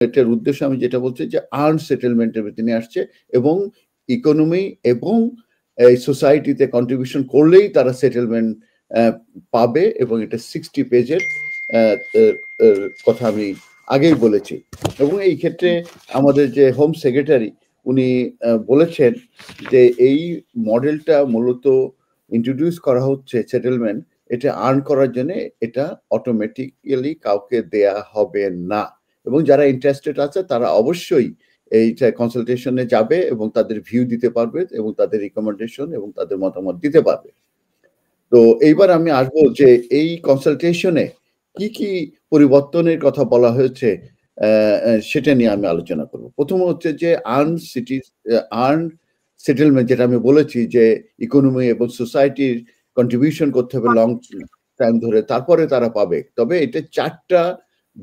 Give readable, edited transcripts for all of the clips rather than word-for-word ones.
এটার উদ্দেশ্য আমি যেটা বলছি যে আর্ন সেটেলমেন্টের ভিতরে নিয়ে আসছে এবং ইকোনমি এবং এই সোসাইটিতে কন্ট্রিবিউশন করলেই তারা সেটেলমেন্ট পাবে এবং এটা 60 পেজের কথা আমি আগেই বলেছি। এবং এই ক্ষেত্রে আমাদের যে হোম সেক্রেটারি উনি বলেছেন যে এই মডেলটা মূলত ইন্ট্রোডিউস করা হচ্ছে সেটেলমেন্ট, এটা আর্ন করার জন্য, এটা অটোমেটিক্যালি কাউকে দেয়া হবে না। এবং যারা ইন্টারেস্টেড আছে তারা অবশ্যই এইটা কনসালটেশনে যাবে এবং তাদের ভিউ দিতে পারবে এবং তাদের রিকমেন্ডেশন এবং তাদের মতামত দিতে পারবে। তো এইবার আমি আসবো যে এই কনসালটেশনে কি কি পরিবর্তনের কথা বলা হয়েছে সেটা নিয়ে আমি আলোচনা করব। প্রথম হচ্ছে যে আর্ন সেটেলমেন্ট, যেটা আমি বলেছি যে ইকোনমি এবং সোসাইটির কন্ট্রিবিউশন করতে হবে লং টাইম ধরে, তারপরে তারা পাবে। তবে এটা 4টা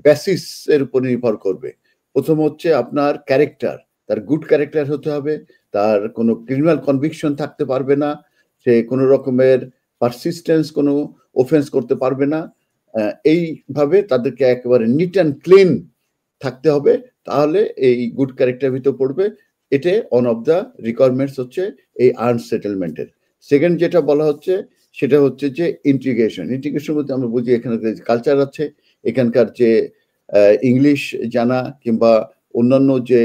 বেসিস এর উপর নির্ভর করবে। প্রথম হচ্ছে আপনার ক্যারেক্টার, তার গুড ক্যারেক্টার হতে হবে, তার কোনো ক্রিমিনাল কনভিকশন থাকতে পারবে না, সে কোনো রকমের পারসিস্টেন্স কোনো অফেন্স করতে পারবে না, এইভাবে তাদেরকে একেবারে নিট অ্যান্ড ক্লিন থাকতে হবে, তাহলে এই গুড ক্যারেক্টার ভিতর পড়বে। এটা ওয়ান অফ দ্য রিকোয়ারমেন্টস হচ্ছে এই আর্ন সেটেলমেন্টের। সেকেন্ড যেটা বলা হচ্ছে সেটা হচ্ছে যে ইন্টিগ্রেশন। ইন্টিগ্রেশন বলতে আমরা বুঝি এখানে কালচার আছে, এখানকার যে ইংলিশ জানা কিংবা অন্যান্য যে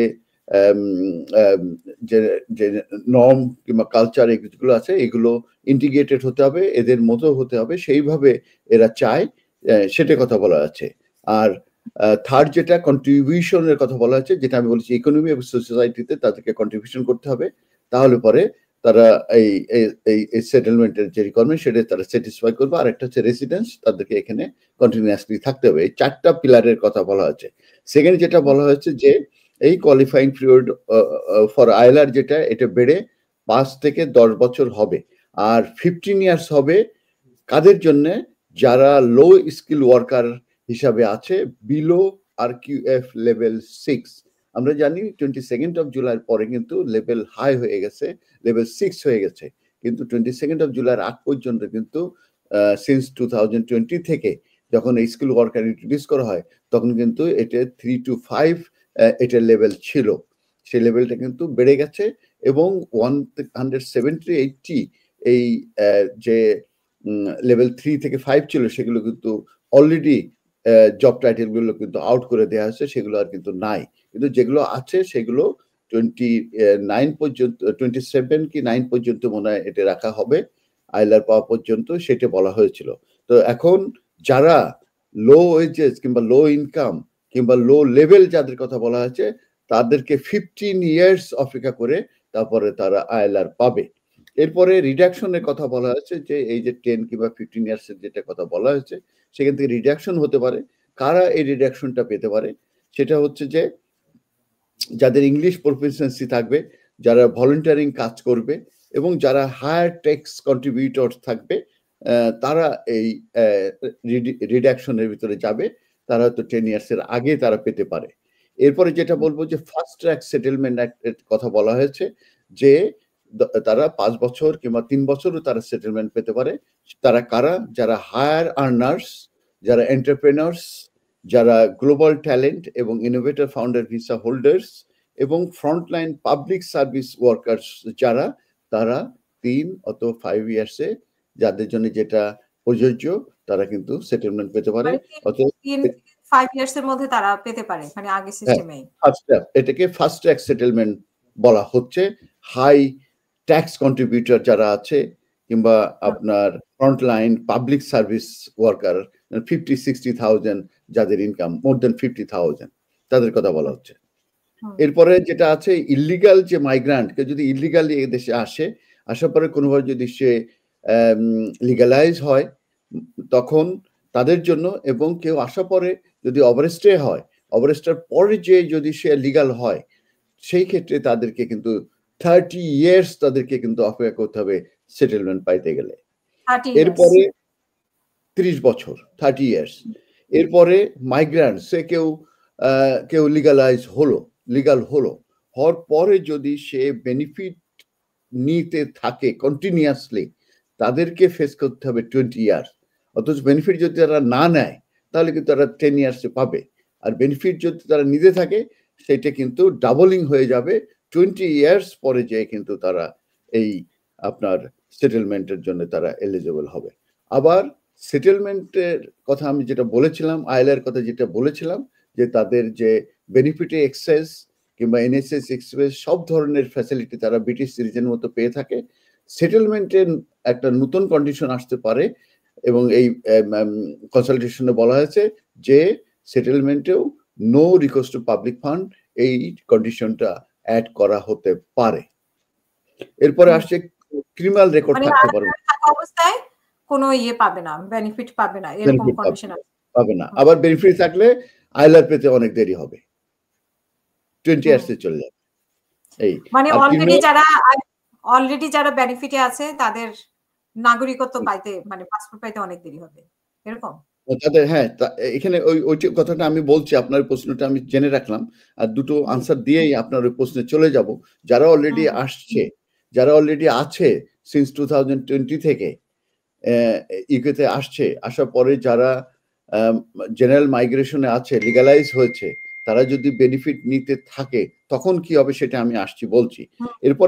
যে নর্ম কিংবা কালচার এগুলো আছে, এগুলো ইন্টিগ্রেটেড হতে হবে, এদের মতো হতে হবে, সেইভাবে এরা চায়, সেটা কথা বলা আছে। আর থার্ড যেটা কন্ট্রিবিউশনের কথা বলা হচ্ছে, যেটা আমি বলেছি ইকোনমি এবং সোসাইটিতে তাদেরকে কন্ট্রিবিউশন করতে হবে, তাহলে পরে তারা এই সেটেলমেন্টের যে রিকোয়ারমেন্ট সেটা তারা স্যাটিসফাই করবে। আর একটা হচ্ছে রেসিডেন্স, তাদেরকে এখানে কন্টিনিউয়াসলি থাকতে হবে। এই 4টা পিলারের কথা বলা হচ্ছে। সেকেন্ড যেটা বলা হয়েছে যে এই কোয়ালিফাইং পিরিয়ড ফর আইলার যেটা, এটা বেড়ে 5 থেকে 10 বছর হবে। আর 15 ইয়ার্স হবে কাদের জন্য? যারা লো স্কিল ওয়ার্কার হিসাবে আছে, বিলো RQF লেভেল 6। আমরা জানি 22nd of জুলাইয়ের পরে কিন্তু লেভেল হাই হয়ে গেছে, লেভেল 6 হয়ে গেছে, কিন্তু 22nd of জুলাইয়ের আগ পর্যন্ত কিন্তু সিন্স 2020 থেকে যখন স্কিল ওয়ার্কার ইন্ট্রোডিউস করা হয় তখন কিন্তু এটা 3 to 5 এটার লেভেল ছিল। সেই লেভেলটা কিন্তু বেড়ে গেছে এবং 170-80 এই যে লেভেল 3 থেকে 5 ছিল সেগুলো কিন্তু অলরেডি জব টাইটেল গুলো কিন্তু আউট করে দেওয়া হয়েছে, সেগুলো আর কিন্তু নাই। কিন্তু যেগুলো আছে সেগুলো 29 পর্যন্ত, 27 কি 9 পর্যন্ত মনে হয় এটা রাখা হবে, আইলার পাওয়া পর্যন্ত, সেটা বলা হয়েছিল। তো এখন যারা লো ওয়েজেস কিংবা লো ইনকাম কিংবা লো লেভেল যাদের কথা বলা হয়েছে তাদেরকে 15 ইয়ার্স অপেক্ষা করে তারপরে তারা আইলার পাবে। এরপরে রিডাকশনের কথা বলা হয়েছে যে এই যে 10 কিংবা 15 ইয়ার্সের যেটা কথা বলা হয়েছে সেখান থেকে রিডাকশন হতে পারে। কারা এই রিডাকশনটা পেতে পারে? সেটা হচ্ছে যে যাদের ইংলিশ প্রফিসিয়েন্সি থাকবে, যারা ভলেন্টারিং কাজ করবে এবং যারা হায়ার ট্যাক্স কন্ট্রিবিউটর থাকবে, তারা এই রিডাকশনের ভিতরে যাবে। তারা তো 10 ইয়ার্সের আগে তারা পেতে পারে। এরপরে যেটা বলবো যে ফাস্ট ট্র্যাক সেটেলমেন্ট অ্যাক্টের কথা বলা হয়েছে যে তারা 5 বছর কিংবা 3 বছরও তারা সেটেলমেন্ট পেতে পারে। তারা কারা? যারা হায়ার আর্নার্স, যারা এন্টারপ্রেনার্স, যারা গ্লোবাল ট্যালেন্ট এবং ইনোভেটর ফাউন্ডার ভিসা হোল্ডার্স এবং ফ্রন্টলাইন পাবলিক সার্ভিস ওয়ার্কার্স, যারা তারা 3 অথবা 5 ইয়ার্সে যাদের জন্য যেটা প্রযোজ্য তারা কিন্তু সেটেলমেন্ট পেতে পারে। অথবা 5 ইয়ার্সের মধ্যে তারা পেতে পারে, মানে আগে সিস্টেমে। এটাকে ফাস্ট ট্র্যাক সেটেলমেন্ট বলা হচ্ছে। হাই ট্যাক্স কন্ট্রিবিউটর যারা আছে কিংবা আপনার ফ্রন্টলাইন পাবলিক সার্ভিস ওয়ার্কার 50-60,000 যাদের ইনকাম মোর দেন 50,000 তাদের কথা বলা হচ্ছে। এরপরে যেটা আছে ইলিগাল যে মাইগ্রান্ট, কেউ যদি ইলিগালি এই দেশে আসে, আসার পরে কোনোভাবে যদি সে লিগালাইজ হয় তখন তাদের জন্য, এবং কেউ আসার পরে যদি ওভারস্টে হয়, ওভারস্টের পরে যে যদি সে লিগাল হয় সেই ক্ষেত্রে তাদেরকে কিন্তু 30 ইয়ার্স তাদেরকে কিন্তু অপেক্ষা করতে হবে সেটেলমেন্ট পাইতে গেলে। এরপরে 30 বছর, 30 ইয়ার্স। এরপরে মাইগ্রান্ট, সে কেউ লিগালাইজ হলো, লিগাল হওয়ার পরে যদি সে বেনিফিট নিতে থাকে কন্টিনিউয়াসলি, তাদেরকে ফেস করতে হবে 20 ইয়ার্স। অথচ বেনিফিট যদি তারা না নেয় তাহলে কিন্তু তারা 10 ইয়ার্সে পাবে। আর বেনিফিট যদি তারা নিতে থাকে সেটা কিন্তু ডাবলিং হয়ে যাবে 20 ইয়ার্স পরে যেয়ে কিন্তু তারা এই আপনার সেটেলমেন্টের জন্য তারা এলিজিবল হবে। আবার সেটেলমেন্টের কথা আমি যেটা বলেছিলাম, আইএলআর কথা যেটা বলেছিলাম, যে তাদের যে বেনিফিটে এক্সেস কিংবা এনএসএস এক্সপ্রেস সব ধরনের ফ্যাসিলিটি তারা ব্রিটিশ সিটিজেনের মতো পেয়ে থাকে। সেটেলমেন্টের একটা নতুন কন্ডিশন আসতে পারে এবং এই কনসালটেশনে বলা হয়েছে যে সেটেলমেন্টেও no request to public fund এই কন্ডিশনটা অ্যাড করা হতে পারে। এরপরে আসছে ক্রিমিনাল রেকর্ড মানে থাকতে পারে থাকা অবস্থায় কোনো ইয়ে পাবে না, বেনিফিট পাবে না, এরকম বেনিফিট কন্ডিশন আছে। পাবে না। আবার বেনিফিট থাকলে আইএলআর পেতে অনেক দেরি হবে, 20 ইয়ার্সে চলে যাবে। এই মানে আর অলরেডি যারা বেনিফিটে আছে তাদের নাগরিকত্ব পাইতে, মানে পাসপোর্ট পাইতে অনেক দেরি হবে, এরকম? তাদের হ্যাঁ, এখানে ওই কথাটা আমি বলছি, আপনার প্রশ্নটা আমি জেনে রাখলাম আর দুটো আনসার দিয়েই আপনার ওই প্রশ্নে চলে যাব। যারা অলরেডি আসছে, যারা অলরেডি আছে সিন্স 2020 থেকে ইউকেতে আসছে, আসার পরে যারা জেনারেল মাইগ্রেশনে আছে, লিগালাইজ হয়েছে, তারা যদি বেনিফিট নিতে থাকে তখন কি হবে সেটা আমি বলছি। এরপর